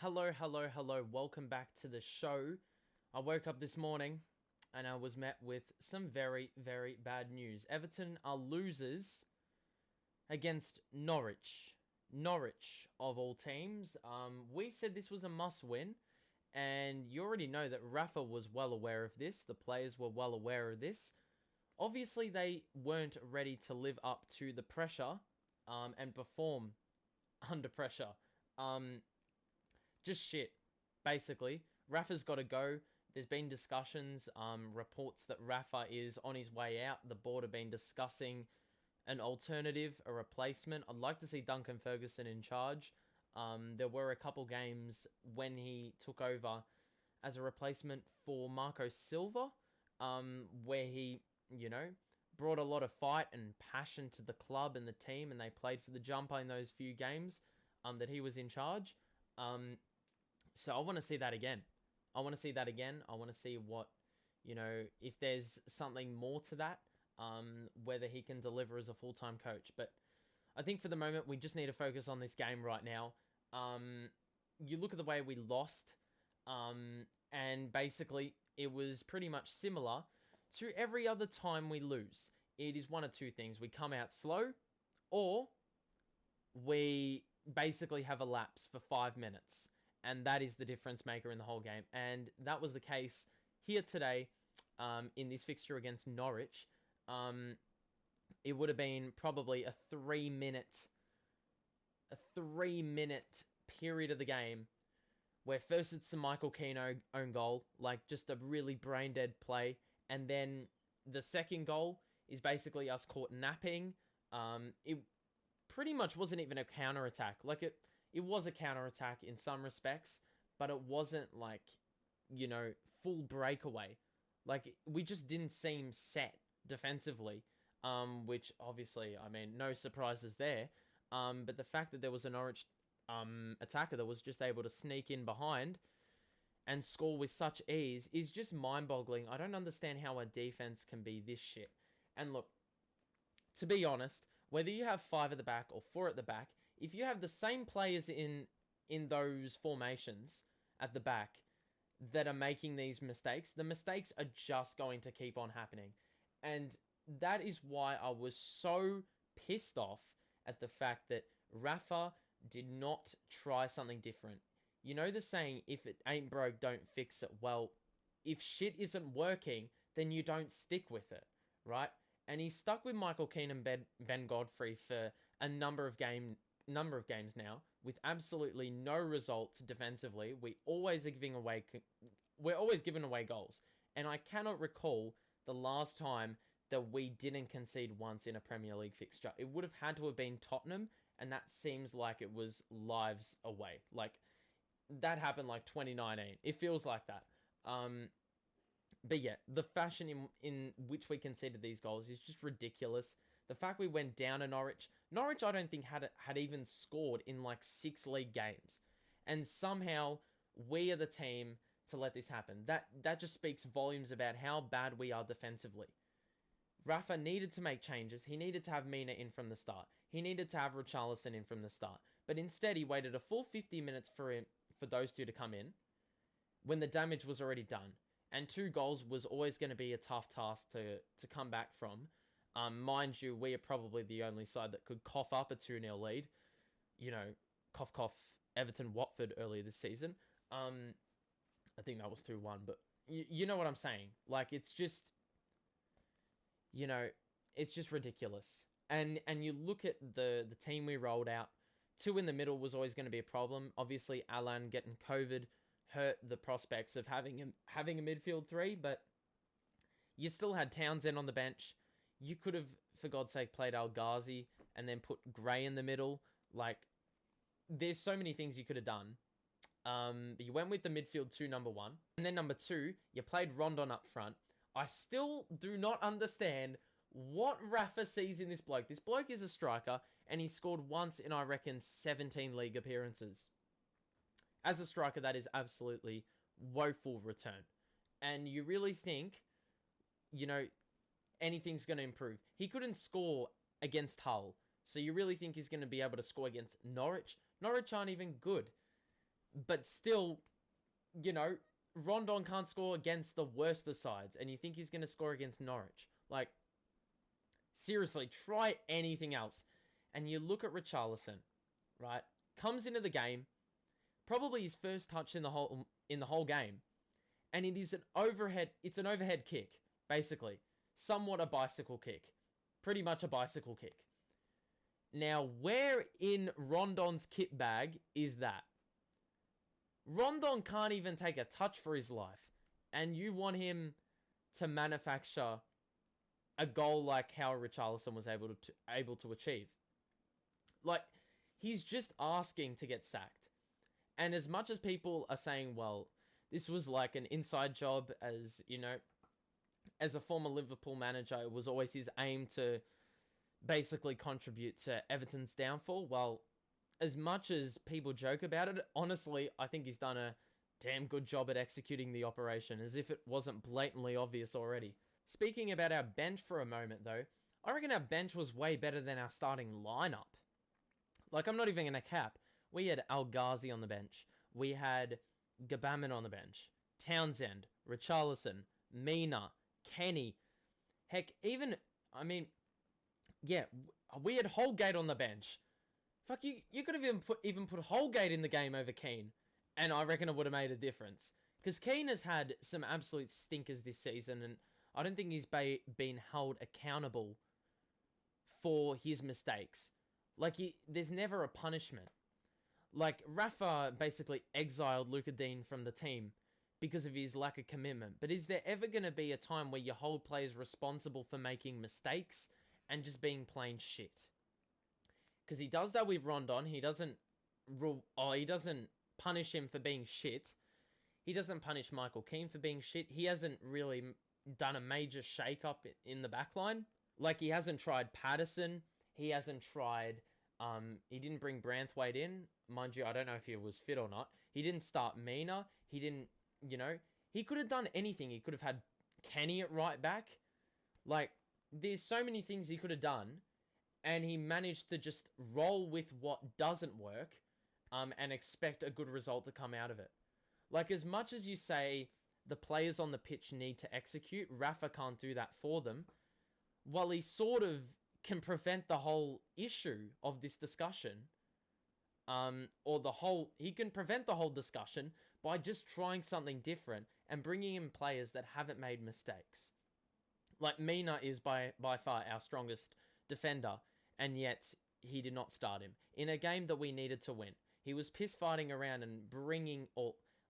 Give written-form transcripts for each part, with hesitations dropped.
Hello, hello, hello. Welcome back to the show. I woke up this morning and I was met with some very, very bad news. Everton are losers against Norwich. Norwich, of all teams. We said this was a must win, and you already know that Rafa was well aware of this. The players were well aware of this. Obviously, they weren't ready to live up to the pressure and perform under pressure. Just shit, basically. Rafa's got to go. There's been discussions, reports that Rafa is on his way out. The board have been discussing an alternative, a replacement. I'd like to see Duncan Ferguson in charge. There were a couple games when he took over as a replacement for Marco Silva, where he, brought a lot of fight and passion to the club and the team, and they played for the jumper in those few games that he was in charge. So I want to see that again. I want to see what, if there's something more to that, whether he can deliver as a full-time coach. But I think for the moment, we just need to focus on this game right now. You look at the way we lost, and basically it was pretty much similar to every other time we lose. It is one of two things. We come out slow, or we basically have a lapse for 5 minutes. And that is the difference maker in the whole game. And that was the case here today in this fixture against Norwich. It would have been probably a 3 minute period of the game where first it's the Michael Keane own goal, like just a really brain dead play. And then the second goal is basically us caught napping. It pretty much wasn't even a counter-attack. Like it was a counter-attack in some respects, but it wasn't like, full breakaway. Like, we just didn't seem set defensively, which obviously, no surprises there. But the fact that there was a Norwich attacker that was just able to sneak in behind and score with such ease is just mind-boggling. I don't understand how our defense can be this shit. And look, to be honest, whether you have 5 at the back or 4 at the back, if you have the same players in those formations at the back that are making these mistakes, the mistakes are just going to keep on happening. And that is why I was so pissed off at the fact that Rafa did not try something different. You know the saying, if it ain't broke, don't fix it. Well, if shit isn't working, then you don't stick with it, right? And he's stuck with Michael Keane and Ben Godfrey for a number of games now, with absolutely no results defensively. We're always giving away goals. And I cannot recall the last time that we didn't concede once in a Premier League fixture. It would have had to have been Tottenham, and that seems like it was lives away. Like, that happened like 2019. It feels like that. But yeah, the fashion in which we conceded these goals is just ridiculous. The fact we went down to Norwich I don't think had even scored in like 6 league games. And somehow we are the team to let this happen. That just speaks volumes about how bad we are defensively. Rafa needed to make changes. He needed to have Mina in from the start. He needed to have Richarlison in from the start. But instead he waited a full 50 minutes for those two to come in when the damage was already done. And 2 goals was always going to be a tough task to come back from. Mind you, we are probably the only side that could cough up a 2-0 lead. Cough, cough, Everton, Watford earlier this season. I think that was 2-1, but you know what I'm saying. Like, it's just, it's just ridiculous. And you look at the team we rolled out. 2 in the middle was always going to be a problem. Obviously, Alan getting COVID hurt the prospects of having a midfield 3, but you still had Townsend on the bench. You could have, for God's sake, played El Ghazi and then put Gray in the middle. Like, there's so many things you could have done. But you went with the midfield 2, number 1. And then number 2, you played Rondon up front. I still do not understand what Rafa sees in this bloke. This bloke is a striker, and he scored once in, I reckon, 17 league appearances. As a striker, that is absolutely woeful return. And you really think, anything's going to improve. He couldn't score against Hull. So you really think he's going to be able to score against Norwich? Norwich aren't even good. But still, you know, Rondon can't score against the worst of sides, and you think he's going to score against Norwich. Like, seriously, try anything else. And you look at Richarlison, right? Comes into the game, probably his first touch in the whole game, and it is an overhead. It's an overhead kick, basically, somewhat a bicycle kick, pretty much a bicycle kick. Now, where in Rondon's kit bag is that? Rondon can't even take a touch for his life, and you want him to manufacture a goal like how Richarlison was able to achieve. Like, he's just asking to get sacked. And as much as people are saying, well, this was like an inside job, as, you know, as a former Liverpool manager, it was always his aim to basically contribute to Everton's downfall. Well, as much as people joke about it, honestly, I think he's done a damn good job at executing the operation, as if it wasn't blatantly obvious already. Speaking about our bench for a moment, though, I reckon our bench was way better than our starting lineup. Like, I'm not even going to cap. We had Al Ghazi on the bench. We had Gabaman on the bench. Townsend, Richarlison, Mina, Kenny. Heck, even, I mean, yeah, we had Holgate on the bench. Fuck, you could have even put Holgate in the game over Keane, and I reckon it would have made a difference. Because Keane has had some absolute stinkers this season, and I don't think he's been held accountable for his mistakes. Like, there's never a punishment. Like, Rafa basically exiled Luka Dean from the team because of his lack of commitment. But is there ever going to be a time where you hold players responsible for making mistakes and just being plain shit? Because he does that with Rondon. He doesn't punish him for being shit. He doesn't punish Michael Keane for being shit. He hasn't really done a major shake-up in the backline. Like, he hasn't tried Patterson. He hasn't tried... he didn't bring Branthwaite in. Mind you, I don't know if he was fit or not. He didn't start Mina. He didn't, you know... He could have done anything. He could have had Kenny at right back. Like, there's so many things he could have done. And he managed to just roll with what doesn't work. And expect a good result to come out of it. Like, as much as you say the players on the pitch need to execute, Rafa can't do that for them. Well, he sort of can prevent the whole issue of this discussion. He can prevent the whole discussion by just trying something different and bringing in players that haven't made mistakes. Like, Mina is by far our strongest defender, and yet he did not start him. In a game that we needed to win, he was piss-fighting around and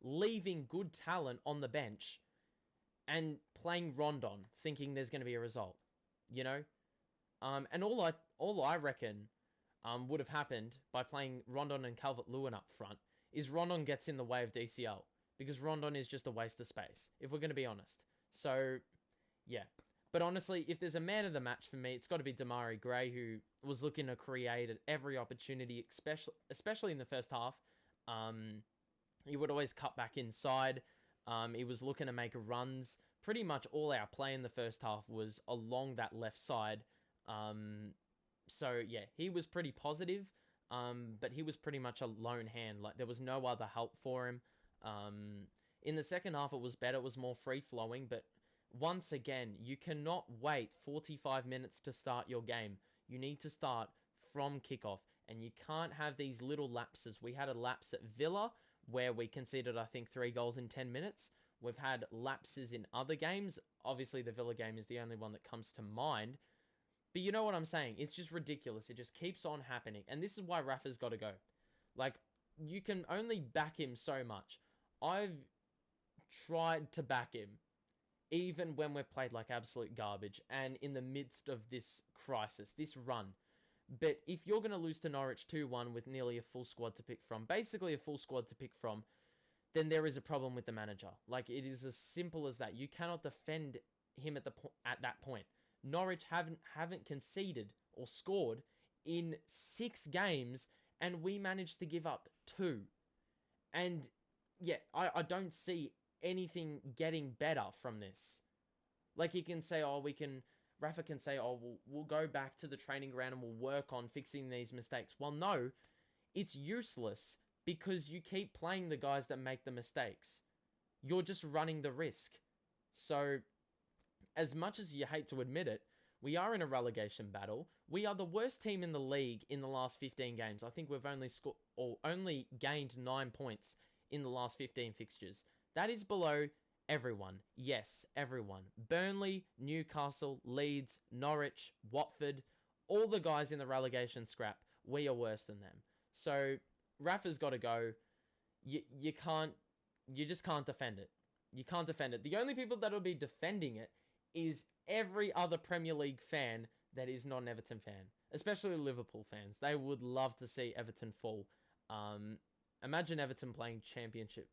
leaving good talent on the bench and playing Rondon, thinking there's going to be a result, you know? And all I reckon would have happened by playing Rondon and Calvert-Lewin up front is Rondon gets in the way of DCL, because Rondon is just a waste of space, if we're going to be honest. So, yeah. But honestly, if there's a man of the match for me, it's got to be Damari Gray, who was looking to create at every opportunity, especially in the first half. He would always cut back inside. He was looking to make runs. Pretty much all our play in the first half was along that left side. So, yeah, he was pretty positive, but he was pretty much a lone hand. Like, there was no other help for him. In the second half, it was better. It was more free-flowing, but once again, you cannot wait 45 minutes to start your game. You need to start from kickoff, and you can't have these little lapses. We had a lapse at Villa, where we conceded, I think, 3 goals in 10 minutes. We've had lapses in other games. Obviously, the Villa game is the only one that comes to mind. But you know what I'm saying? It's just ridiculous. It just keeps on happening. And this is why Rafa's got to go. Like, you can only back him so much. I've tried to back him, even when we've played like absolute garbage and in the midst of this crisis, this run. But if you're going to lose to Norwich 2-1 with nearly a full squad to pick from, basically a full squad to pick from, then there is a problem with the manager. Like, it is as simple as that. You cannot defend him at that point. Norwich haven't conceded or scored in 6 games, and we managed to give up 2. And, yeah, I don't see anything getting better from this. Like, you can say, Rafa can say, we'll go back to the training ground and we'll work on fixing these mistakes. Well, no, it's useless because you keep playing the guys that make the mistakes. You're just running the risk. So, as much as you hate to admit it, we are in a relegation battle. We are the worst team in the league in the last 15 games. I think we've only gained 9 points in the last 15 fixtures. That is below everyone. Yes, everyone. Burnley, Newcastle, Leeds, Norwich, Watford, all the guys in the relegation scrap, we are worse than them. So, Rafa's got to go. You just can't defend it. You can't defend it. The only people that'll be defending it is every other Premier League fan that is not an Everton fan, especially Liverpool fans. They would love to see Everton fall. Imagine Everton playing Championship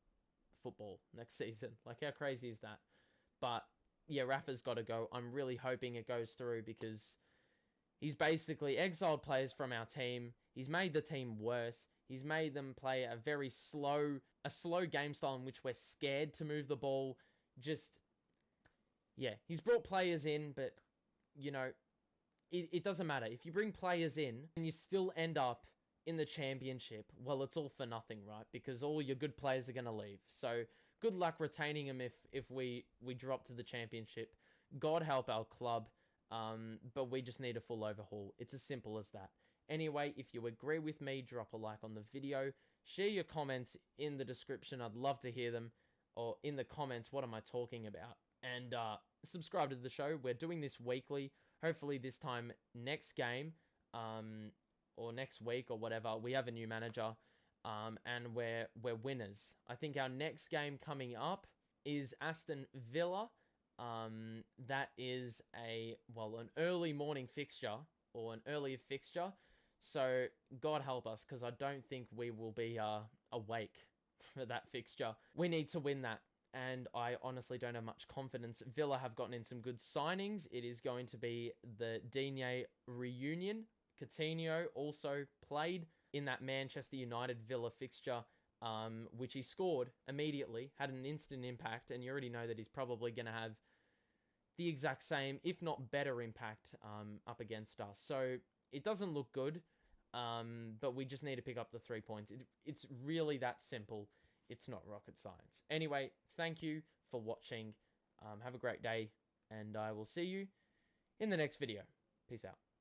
football next season. Like, how crazy is that? But yeah, Rafa's got to go. I'm really hoping it goes through because he's basically exiled players from our team. He's made the team worse. He's made them play a very slow game style in which we're scared to move the ball. Yeah, he's brought players in, but, you know, it doesn't matter. If you bring players in and you still end up in the Championship, well, it's all for nothing, right? Because all your good players are going to leave. So, good luck retaining them if we drop to the Championship. God help our club, but we just need a full overhaul. It's as simple as that. Anyway, if you agree with me, drop a like on the video. Share your comments in the description. I'd love to hear them. Or in the comments, what am I talking about? And subscribe to the show. We're doing this weekly. Hopefully this time next game, or next week or whatever, we have a new manager, and we're winners. I think our next game coming up is Aston Villa. That is an early morning fixture or an earlier fixture. So God help us, because I don't think we will be awake for that fixture. We need to win that. And I honestly don't have much confidence. Villa have gotten in some good signings. It is going to be the Digne reunion. Coutinho also played in that Manchester United Villa fixture, which he scored immediately, had an instant impact, and you already know that he's probably going to have the exact same, if not better impact up against us. So it doesn't look good, but we just need to pick up the 3 points. It's really that simple. It's not rocket science. Anyway, thank you for watching. Have a great day, and I will see you in the next video. Peace out.